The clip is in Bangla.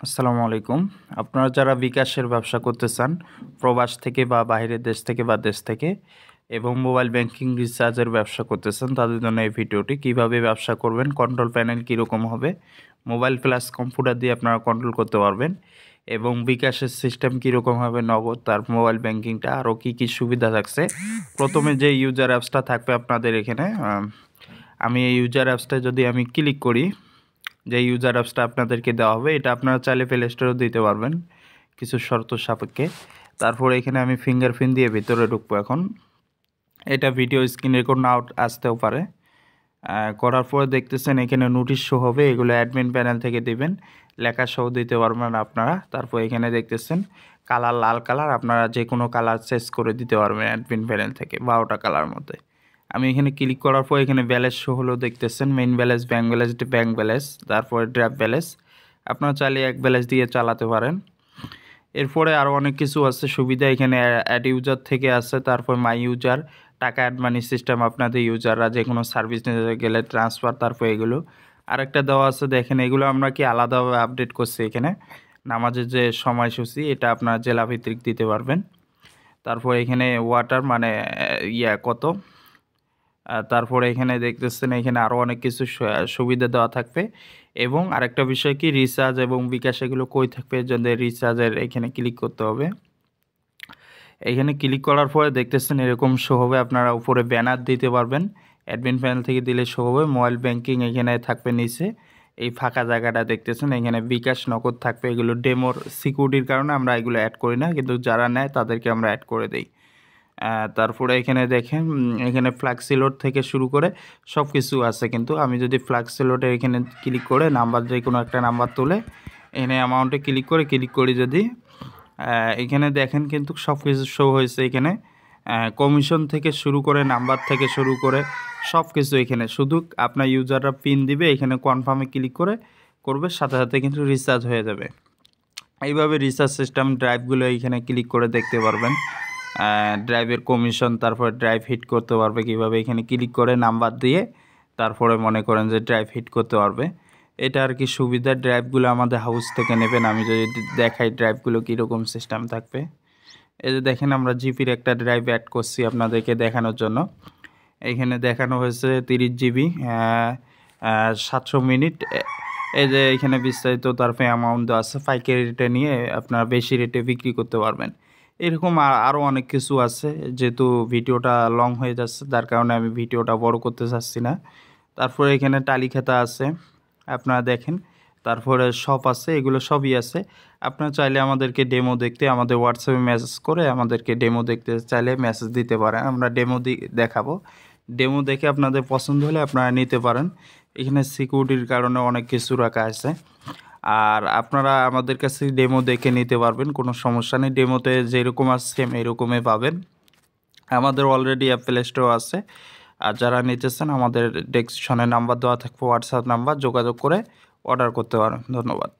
আসসালামু আলাইকুম। আপনারা যারা বিকাশের ব্যবসা করতে চান, প্রবাস থেকে বা বাইরের দেশ থেকে বা দেশ থেকে এবং মোবাইল ব্যাংকিং রিচার্জের ব্যবসা করতে চান, তাদের জন্য এই ভিডিওটি। কিভাবে ব্যবসা করবেন, কন্ট্রোল প্যানেল কীরকম হবে, মোবাইল প্লাস কম্পিউটার দিয়ে আপনারা কন্ট্রোল করতে পারবেন এবং বিকাশের সিস্টেম কীরকম হবে, নগদ, তার মোবাইল ব্যাংকিংটা আরও কী কী সুবিধা থাকছে। প্রথমে যে ইউজার অ্যাপসটা থাকবে আপনাদের এখানে, আমি এই ইউজার অ্যাপসটায় যদি আমি ক্লিক করি, যে ইউজার অ্যাপসটা আপনাদেরকে দেওয়া হবে, এটা আপনারা চাইলে প্লে স্টোরেও দিতে পারবেন কিছু শর্ত সাপেক্ষে। তারপরে এখানে আমি ফিঙ্গারপ্রিন্ট দিয়ে ভিতরে ঢুকবো। এখন এটা ভিডিও স্ক্রিন রেকর্ড না আসতেও পারে। করার পরে দেখতেছেন এখানে নোটিশ শো হবে, এগুলো অ্যাডমিন প্যানেল থেকে দিবেন, লেখা সহ দিতে পারবেন আপনারা। তারপর এখানে দেখতেছেন কালার লাল কালার, আপনারা যে কোনো কালার চেঞ্জ করে দিতে পারবেন অ্যাডমিন প্যানেল থেকে, 12টা কালার মধ্যে। আমি এখানে ক্লিক করার পর এখানে ব্যালেন্স শো হলো, দেখতেছেন মেইন ব্যালেন্স, ব্যাংক ব্যালেন্স, তারপরে ড্রাফট ব্যালেন্স। আপনারা চাইলে এক ব্যালেন্স দিয়ে চালাতে পারেন। এরপরে আরও অনেক কিছু আছে সুবিধা, এখানে অ্যাড ইউজার থেকে আছে, তারপর মাই ইউজার, টাকা অ্যাড মানি সিস্টেম, আপনাদের ইউজাররা যে কোনো সার্ভিস নিতে গেলে ট্রান্সফার, তারপর এগুলো আরেকটা দেওয়া আছে। দেখেন এগুলো আমরা কি আলাদাভাবে আপডেট করছি। এখানে নামাজের যে সময়সূচি, এটা আপনারা জেলাভিত্তিক দিতে পারবেন। তারপর এখানে ওয়াটার মানে কত, তারপরে এখানে দেখতেছেন এখানে আরও অনেক কিছু সুবিধা দেওয়া থাকবে। এবং আরেকটা বিষয় কি, রিচার্জ এবং বিকাশ এগুলো কই থাকবে, যদি রিচার্জের এখানে ক্লিক করতে হবে। এখানে ক্লিক করার পরে দেখতেছেন এরকম শো হবে, আপনারা উপরে ব্যানার দিতে পারবেন, অ্যাডমিন প্যানেল থেকে দিলে শো হবে। মোবাইল ব্যাংকিং এখানে থাকবে নিচে, এই ফাঁকা জায়গাটা দেখতেছেন এখানে বিকাশ নগদ থাকবে। এগুলো ডেমোর সিকিউরিটির কারণে আমরা এগুলো অ্যাড করি না, কিন্তু যারা নেয় তাদেরকে আমরা অ্যাড করে দিই। তারপরে এখানে দেখেন এখানে ফ্লাক্সি লোড থেকে শুরু করে সব কিছু আছে। কিন্তু আমি যদি ফ্লাক্সি লোডে এখানে ক্লিক করে নাম্বার, যে কোনো একটা নাম্বার তুলে এখানে অ্যামাউন্টে ক্লিক করি যদি, এখানে দেখেন কিন্তু সব কিছু শো হয়েছে। এখানে কমিশন থেকে শুরু করে, নাম্বার থেকে শুরু করে সব কিছু এখানে, শুধু আপনার ইউজাররা পিন দিবে, এখানে কনফার্মে ক্লিক করবে, সাথে সাথে কিন্তু রিচার্জ হয়ে যাবে। এইভাবে রিচার্জ সিস্টেম ড্রাইভগুলো এখানে ক্লিক করে দেখতে পারবেন, ড্রাইভের কমিশন, তারপরে ড্রাইভ হিট করতে পারবে কীভাবে, এখানে ক্লিক করে নাম্বার দিয়ে তারপরে মনে করেন যে ড্রাইভ হিট করতে পারবে। এটা আর কি সুবিধা। ড্রাইভগুলো আমাদের হাউস থেকে নেবেন। আমি যদি দেখাই ড্রাইভগুলো কীরকম সিস্টেম থাকবে, এই যে দেখেন আমরা জিপির একটা ড্রাইভ অ্যাড করছি আপনাদেরকে দেখানোর জন্য। এখানে দেখানো হয়েছে 30 জিবি 700 মিনিট। এই যে এখানে বিস্তারিত, তারপরে অ্যামাউন্ট দেওয়া আছে, পাইকারি রেটে নিয়ে আপনারা বেশি রেটে বিক্রি করতে পারবেন। এরকম আরও অনেক কিছু আছে, যেহেতু ভিডিওটা লং হয়ে যাচ্ছে যার কারণে আমি ভিডিওটা বড় করতে চাচ্ছি না। তারপরে এখানে টালি খাতা আছে, আপনারা দেখেন, তারপরে শপ আছে, এগুলো সবই আছে। আপনারা চাইলে আমাদেরকে ডেমো দেখতে আমাদের হোয়াটসঅ্যাপে মেসেজ করে আমাদেরকে ডেমো দেখতে চাইলে মেসেজ দিতে পারেন, আমরা ডেমো দেখাবো। ডেমো দেখে আপনাদের পছন্দ হলে আপনারা নিতে পারেন। এখানে সিকিউরিটির কারণে অনেক কিছু রাখা আছে, আর আপনারা আমাদের কাছে ডেমো দেখে নিতে পারবেন, কোনো সমস্যা নেই। ডেমোতে যেরকম আছে সেম এরকমই পাবেন। আমাদের অলরেডি অ্যাপ প্লে স্টোর আছে, আর যারা নিতে চান আমাদের ডেসক্রিপশনে নাম্বার দেওয়া থাকবে, হোয়াটসঅ্যাপ নাম্বার, যোগাযোগ করে অর্ডার করতে পারেন। ধন্যবাদ।